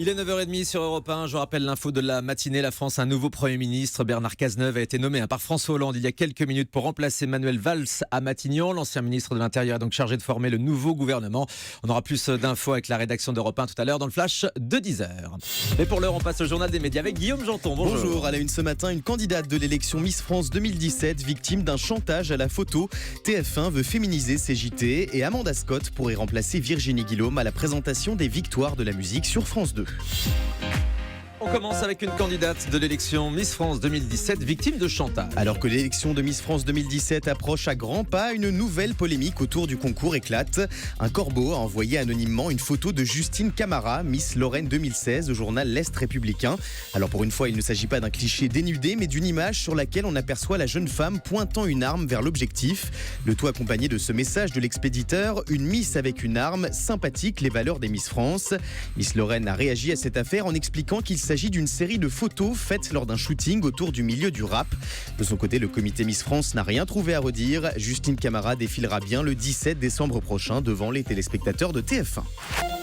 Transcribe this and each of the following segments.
Il est 9h30 sur Europe 1. Je vous rappelle l'info de la matinée. La France a un nouveau Premier ministre. Bernard Cazeneuve a été nommé par François Hollande il y a quelques minutes pour remplacer Manuel Valls à Matignon. L'ancien ministre de l'Intérieur est donc chargé de former le nouveau gouvernement. On aura plus d'infos avec la rédaction d'Europe 1 tout à l'heure dans le flash de 10h. Et pour l'heure, on passe au journal des médias avec Guillaume Janton. Bonjour. Bonjour. À la une ce matin, une candidate de l'élection Miss France 2017 victime d'un chantage à la photo. TF1 veut féminiser ses JT et Amanda Scott pourrait remplacer Virginie Guillaume à la présentation des victoires de la musique sur France 2. On commence avec une candidate de l'élection Miss France 2017 victime de chantage. Alors que l'élection de Miss France 2017 approche à grands pas, une nouvelle polémique autour du concours éclate. Un corbeau a envoyé anonymement une photo de Justine Camara, Miss Lorraine 2016 au journal L'Est républicain. Alors pour une fois, il ne s'agit pas d'un cliché dénudé, mais d'une image sur laquelle on aperçoit la jeune femme pointant une arme vers l'objectif. Le tout accompagné de ce message de l'expéditeur, une Miss avec une arme, sympathique, les valeurs des Miss France. Miss Lorraine a réagi à cette affaire en expliquant qu'il s'agit d'une série de photos faites lors d'un shooting autour du milieu du rap. De son côté, le comité Miss France n'a rien trouvé à redire. Justine Camara défilera bien le 17 décembre prochain devant les téléspectateurs de TF1.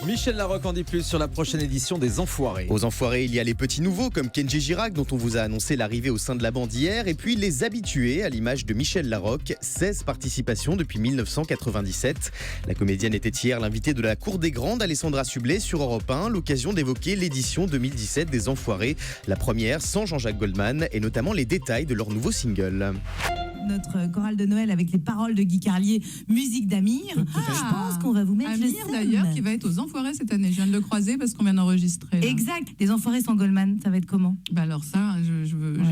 Michel Larocque en dit plus sur la prochaine édition des Enfoirés. Aux Enfoirés, il y a les petits nouveaux comme Kenji Girac dont on vous a annoncé l'arrivée au sein de la bande hier, et puis les habitués à l'image de Michel Larocque, 16 participations depuis 1997. La comédienne était hier l'invitée de la Cour des Grandes, Alessandra Sublet, sur Europe 1, l'occasion d'évoquer l'édition 2017 des Enfoirés, la première sans Jean-Jacques Goldman, et notamment les détails de leur nouveau single. Notre chorale de Noël avec les paroles de Guy Carlier, musique d'Amir. Je pense qu'on va vous mettre Amir le seum. d'ailleurs qui va être aux Enfoirés cette année. Je viens de le croiser parce qu'on vient d'enregistrer. Là. Exact. Les Enfoirés sans Goldman, ça va être comment? Bah alors ça,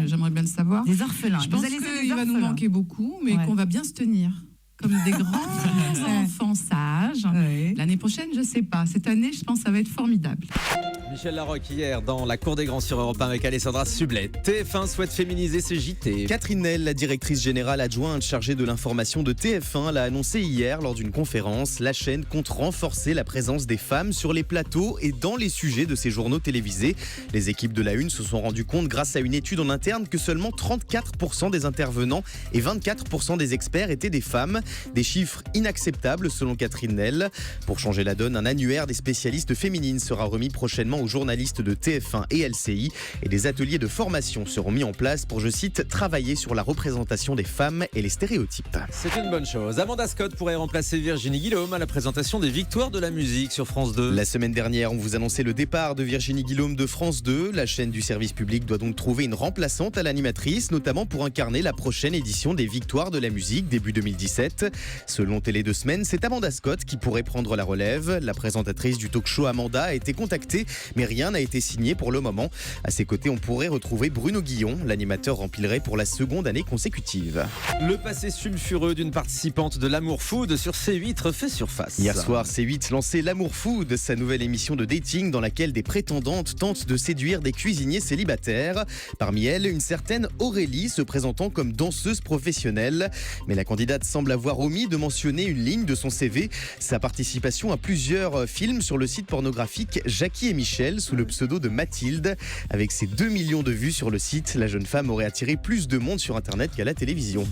j'aimerais bien le savoir. Les orphelins. Je pense Vous allez laisser qu'il les va nous orphelins. manquer beaucoup, mais qu'on va bien se tenir. Comme des grands enfants sages. Ouais. L'année prochaine, je sais pas. Cette année, je pense que ça va être formidable. Michel Larocque hier dans la Cour des Grands sur Europe 1 avec Alessandra Sublet. TF1 souhaite féminiser ses JT. Catherine Nel, la directrice générale adjointe chargée de l'information de TF1, l'a annoncé hier lors d'une conférence. La chaîne compte renforcer la présence des femmes sur les plateaux et dans les sujets de ses journaux télévisés. Les équipes de la Une se sont rendues compte grâce à une étude en interne que seulement 34% des intervenants et 24% des experts étaient des femmes. Des chiffres inacceptables selon Catherine Nel. Pour changer la donne, un annuaire des spécialistes féminines sera remis prochainement aux journalistes de TF1 et LCI, et des ateliers de formation seront mis en place pour, je cite, travailler sur la représentation des femmes et les stéréotypes. C'est une bonne chose. Amanda Scott pourrait remplacer Virginie Guillaume à la présentation des victoires de la musique sur France 2. La semaine dernière, on vous annonçait le départ de Virginie Guillaume de France 2. La chaîne du service public doit donc trouver une remplaçante à l'animatrice, notamment pour incarner la prochaine édition des victoires de la musique début 2017. Selon Télé 2 Semaines, c'est Amanda Scott qui pourrait prendre la relève. La présentatrice du talk-show Amanda a été contactée, mais rien n'a été signé pour le moment. À ses côtés, on pourrait retrouver Bruno Guillon. L'animateur remplirait pour la seconde année consécutive. Le passé sulfureux d'une participante de l'Amour Food sur C8 refait surface. Hier soir, C8 lançait l'Amour Food, sa nouvelle émission de dating dans laquelle des prétendantes tentent de séduire des cuisiniers célibataires. Parmi elles, une certaine Aurélie se présentant comme danseuse professionnelle. Mais la candidate semble avoir omis de mentionner une ligne de son CV, sa participation à plusieurs films sur le site pornographique Jackie et Michel sous le pseudo de Mathilde. Avec ses 2 millions de vues sur le site, la jeune femme aurait attiré plus de monde sur internet qu'à la télévision.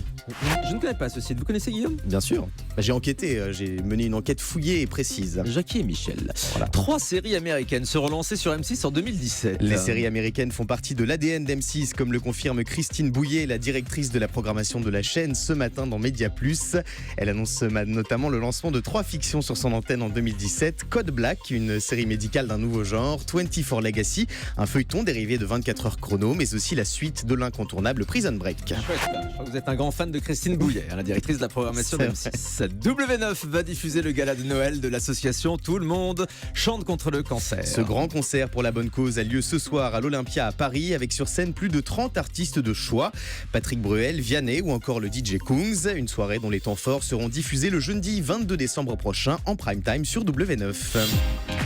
Je ne connais pas ce site. Vous connaissez Guillaume? Bien sûr. J'ai enquêté, j'ai mené une enquête fouillée et précise. Jackie et Michel. Voilà. 3 séries américaines seront lancées sur M6 en 2017. Les séries américaines font partie de l'ADN d'M6, comme le confirme Christine Bouillet, la directrice de la programmation de la chaîne, ce matin dans Média Plus. Elle annonce notamment le lancement de 3 fictions sur son antenne en 2017. Code Black, une série médicale d'un nouveau genre. 24 Legacy, un feuilleton dérivé de 24 heures chrono, mais aussi la suite de l'incontournable Prison Break. Chouette, je crois que vous êtes un grand fan de Christine Bouillet, la directrice de la programmation de M6. W9 va diffuser le gala de Noël de l'association Tout le monde chante contre le cancer. Ce grand concert pour la bonne cause a lieu ce soir à l'Olympia à Paris, avec sur scène plus de 30 artistes de choix. Patrick Bruel, Vianney ou encore le DJ Kungs. Une soirée dont les temps forts seront diffusés le jeudi 22 décembre prochain en prime time sur W9.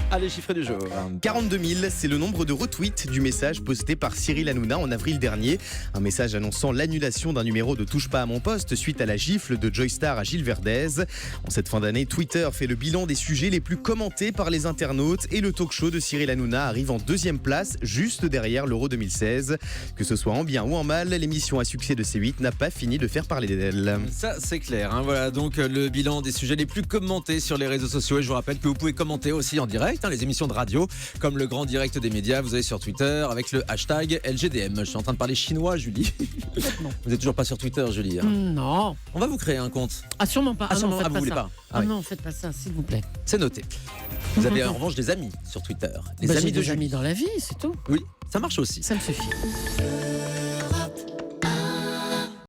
Allez, chiffre du jour. 42 000, c'est le nombre de retweets du message posté par Cyril Hanouna en avril dernier. Un message annonçant l'annulation d'un numéro de Touche pas à mon poste suite à la gifle de Joy Star à Gilles Verdez. En cette fin d'année, Twitter fait le bilan des sujets les plus commentés par les internautes et le talk-show de Cyril Hanouna arrive en 2e place, juste derrière l'Euro 2016. Que ce soit en bien ou en mal, l'émission à succès de C8 n'a pas fini de faire parler d'elle. Ça, c'est clair. Voilà donc le bilan des sujets les plus commentés sur les réseaux sociaux. Et je vous rappelle que vous pouvez commenter aussi en direct direct, hein, les émissions de radio, comme le grand direct des médias, vous allez sur Twitter avec le hashtag LGDM. Je suis en train de parler chinois, Julie. Vous n'êtes toujours pas sur Twitter, Julie, hein. Non. On va vous créer un compte. Ah, sûrement pas. Ah, sûrement, non, faites vous pas voulez ça. pas. Ah, oui. Non, faites pas ça, s'il vous plaît. C'est noté. Vous avez en revanche des amis sur Twitter. Les Bah, amis j'ai de des Julie. amis dans la vie, c'est tout. Oui, ça marche aussi. Ça me suffit.